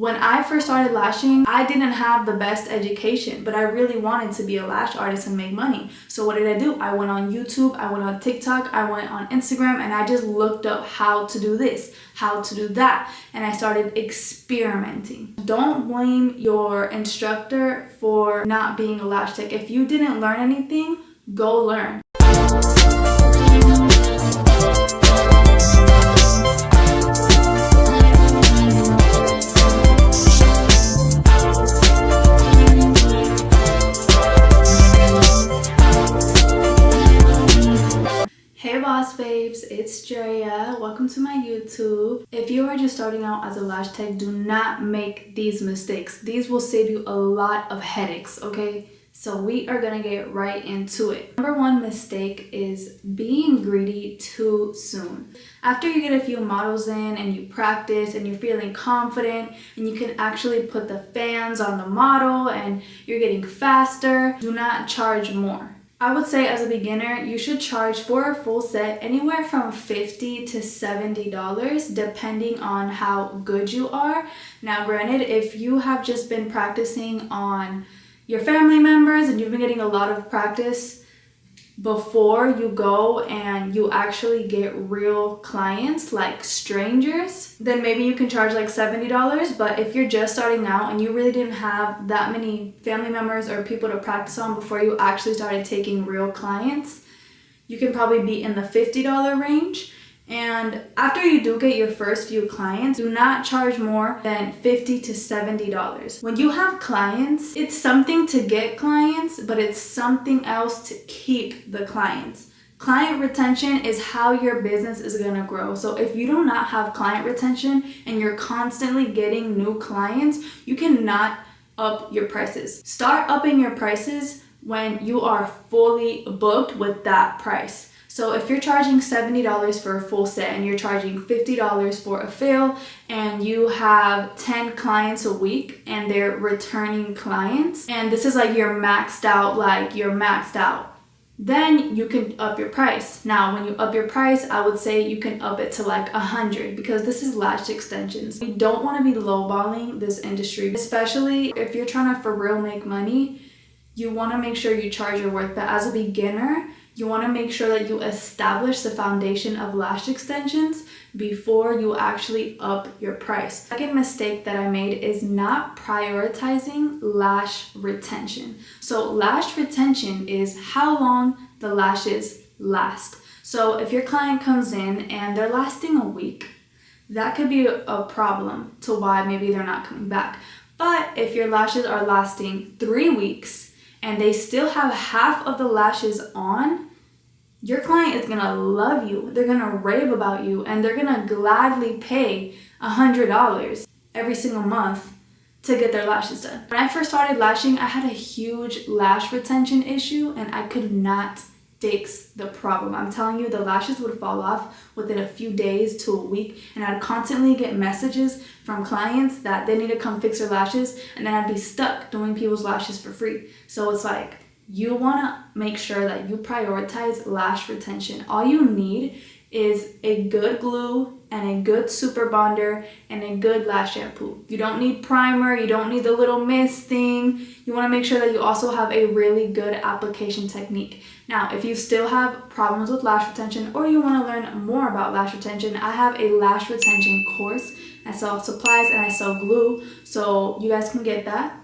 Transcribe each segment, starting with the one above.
When I first started lashing, I didn't have the best education, but I really wanted to be a lash artist and make money. So what did I do? I went on YouTube, I went on TikTok, I went on Instagram, and I just looked up how to do this, how to do that, and I started experimenting. Don't blame your instructor for not being a lash tech. If you didn't learn anything, go learn. Hey boss babes, it's Drea. Welcome to my YouTube. If you are just starting out as a lash tech, do not make these mistakes. These will save you a lot of headaches, okay? So we are gonna get right into it. Number one mistake is being greedy too soon. After you get a few models in and you practice and you're feeling confident and you can actually put the fans on the model and you're getting faster, do not charge more. I would say as a beginner, you should charge for a full set anywhere from $50 to $70 depending on how good you are. Now granted, if you have just been practicing on your family members and you've been getting a lot of practice before you go and you actually get real clients like strangers, then maybe you can charge like $70. But if you're just starting out and you really didn't have that many family members or people to practice on before you actually started taking real clients, you can probably be in the $50 range. And after you do get your first few clients, do not charge more than $50 to $70. When you have clients, it's something to get clients, but it's something else to keep the clients. Client retention is how your business is gonna grow. So if you do not have client retention and you're constantly getting new clients, you cannot up your prices. Start upping your prices when you are fully booked with that price. So if you're charging $70 for a full set and you're charging $50 for a fill and you have 10 clients a week and they're returning clients and this is like you're maxed out, then you can up your price. Now, when you up your price, I would say you can up it to like $100 because this is lash extensions. You don't want to be lowballing this industry, especially if you're trying to for real make money. You want to make sure you charge your worth, but as a beginner, you want to make sure that you establish the foundation of lash extensions before you actually up your price. Second mistake that I made is not prioritizing lash retention. So lash retention is how long the lashes last. So if your client comes in and they're lasting a week, that could be a problem to why maybe they're not coming back. But if your lashes are lasting 3 weeks, and they still have half of the lashes on, your client is gonna love you. They're gonna rave about you and they're gonna gladly pay $100 every single month to get their lashes done. When I first started lashing, I had a huge lash retention issue and I could not fix the problem. I'm telling you, the lashes would fall off within a few days to a week, and I'd constantly get messages from clients that they need to come fix their lashes, and then I'd be stuck doing people's lashes for free. So it's like, you wanna make sure that you prioritize lash retention. All you need is a good glue and a good super bonder and a good lash shampoo. You don't need primer, you don't need the little mist thing. You wanna make sure that you also have a really good application technique. Now, if you still have problems with lash retention or you wanna learn more about lash retention, I have a lash retention course. I sell supplies and I sell glue, so you guys can get that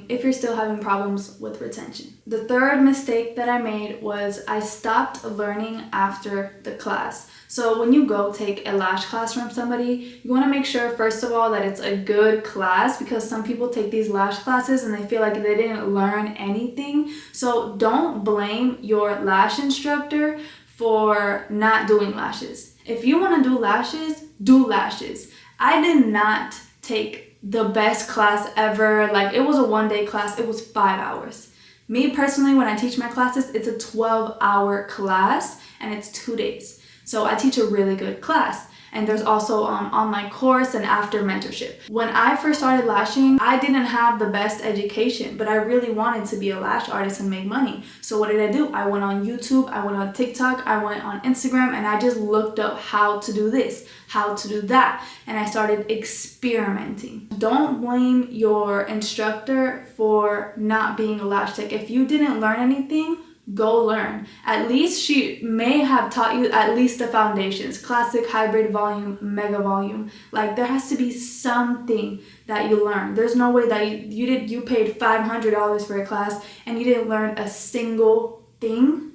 if you're still having problems with retention. The third mistake that I made was I stopped learning after the class. So when you go take a lash class from somebody, you want to make sure first of all that it's a good class, because some people take these lash classes and they feel like they didn't learn anything. So don't blame your lash instructor for not doing lashes. If you want to do lashes, do lashes. I did not take the best class ever. Like, it was a one-day class. It was 5 hours. Me personally, when I teach my classes, it's a 12-hour class and it's 2 days. So I teach a really good class. And there's also online course and after mentorship. When I first started lashing, I didn't have the best education, but I really wanted to be a lash artist and make money. So what did I do? I went on YouTube, I went on TikTok, I went on Instagram, and I just looked up how to do this, how to do that, and I started experimenting. Don't blame your instructor for not being a lash tech. If you didn't learn anything, go learn. At least she may have taught you at least the foundations: classic, hybrid, volume, mega volume. Like, there has to be something that you learn. There's no way that you paid $500 for a class and you didn't learn a single thing.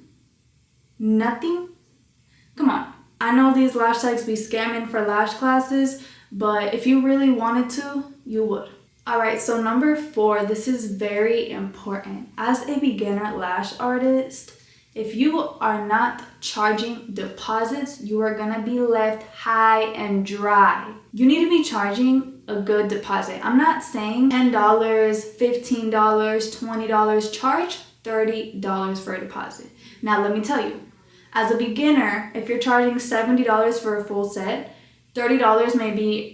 Nothing. Come on. I know these lash techs be scamming for lash classes, but if you really wanted to, you would. Alright, so number 4, this is very important. As a beginner lash artist, if you are not charging deposits, you are gonna be left high and dry. You need to be charging a good deposit. I'm not saying $10, $15, $20. Charge $30 for a deposit. Now let me tell you, as a beginner, if you're charging $70 for a full set, $30 may be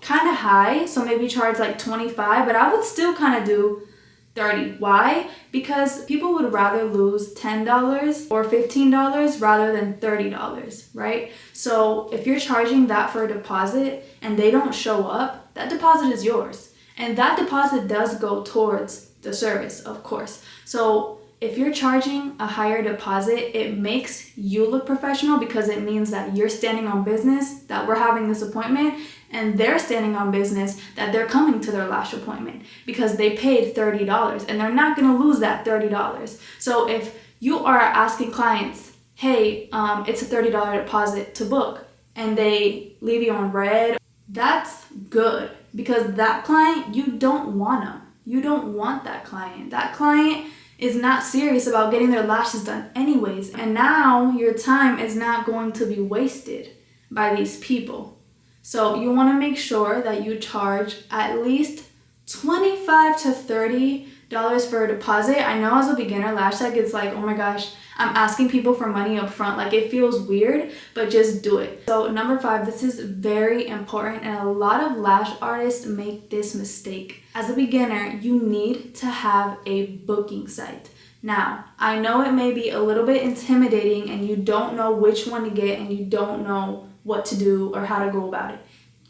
kind of high, so maybe charge like $25, but I would still kind of do $30. Why? Because people would rather lose $10 or $15 rather than $30, right? So if you're charging that for a deposit and they don't show up, that deposit is yours. And that deposit does go towards the service, of course. So if you're charging a higher deposit, it makes you look professional because it means that you're standing on business, that we're having this appointment, and they're standing on business that they're coming to their lash appointment because they paid $30 and they're not going to lose that $30. So if you are asking clients, hey, it's a $30 deposit to book, and they leave you on red, that's good, because that client, you don't want them. You don't want that client. That client is not serious about getting their lashes done anyways. And now your time is not going to be wasted by these people. So you want to make sure that you charge at least $25 to $30 for a deposit. I know as a beginner lash tech, it's like, oh my gosh, I'm asking people for money up front. Like, it feels weird, but just do it. So number 5, this is very important, and a lot of lash artists make this mistake. As a beginner, you need to have a booking site. Now, I know it may be a little bit intimidating and you don't know which one to get and you don't know what to do or how to go about it.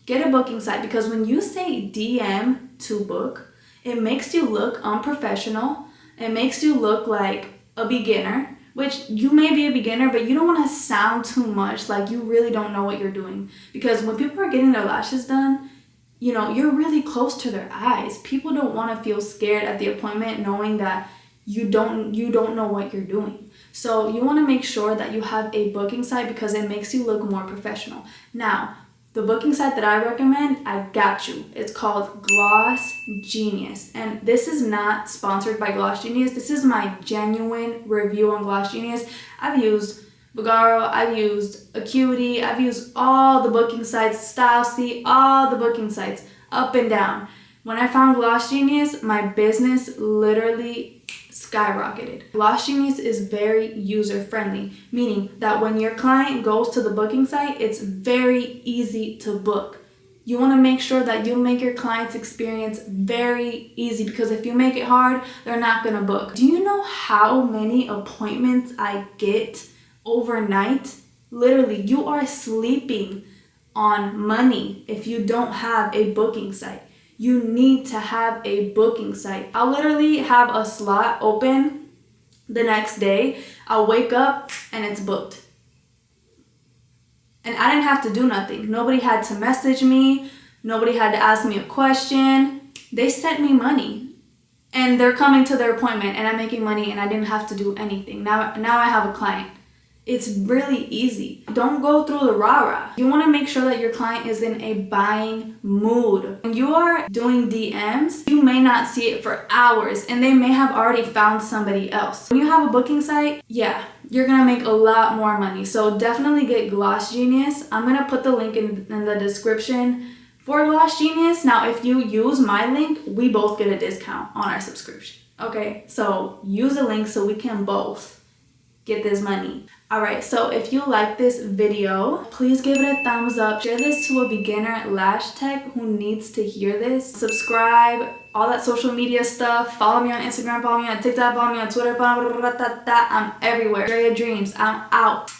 Get a booking site, because when you say DM to book, it makes you look unprofessional. It makes you look like a beginner, which you may be a beginner, but you don't want to sound too much like you really don't know what you're doing. Because when people are getting their lashes done, you know, you're really close to their eyes. People don't want to feel scared at the appointment knowing that you don't know what you're doing. So you want to make sure that you have a booking site because it makes you look more professional. Now, the booking site that I recommend, I got you. It's called Gloss Genius. And this is not sponsored by Gloss Genius. This is my genuine review on Gloss Genius. I've used Vagaro, I've used Acuity, I've used all the booking sites, StyleC, all the booking sites, up and down. When I found Gloss Genius, my business literally skyrocketed. Lash Genius is very user-friendly, meaning that when your client goes to the booking site, it's very easy to book. You want to make sure that you make your client's experience very easy, because if you make it hard, they're not going to book. Do you know how many appointments I get overnight? Literally, you are sleeping on money if you don't have a booking site. You need to have a booking site. I'll literally have a slot open the next day. I'll wake up and it's booked. And I didn't have to do nothing. Nobody had to message me. Nobody had to ask me a question. They sent me money. And they're coming to their appointment and I'm making money and I didn't have to do anything. Now I have a client. It's really easy. Don't go through the rah-rah. You want to make sure that your client is in a buying mood. When you are doing DMs, you may not see it for hours and they may have already found somebody else. When you have a booking site, yeah, you're going to make a lot more money. So definitely get Gloss Genius. I'm going to put the link in the description for Gloss Genius. Now, if you use my link, we both get a discount on our subscription. Okay, so use the link so we can both get this money. Alright, so if you like this video, please give it a thumbs up. Share this to a beginner lash tech who needs to hear this. Subscribe, all that social media stuff. Follow me on Instagram, follow me on TikTok, follow me on Twitter. I'm everywhere. Drea Dreams, I'm out.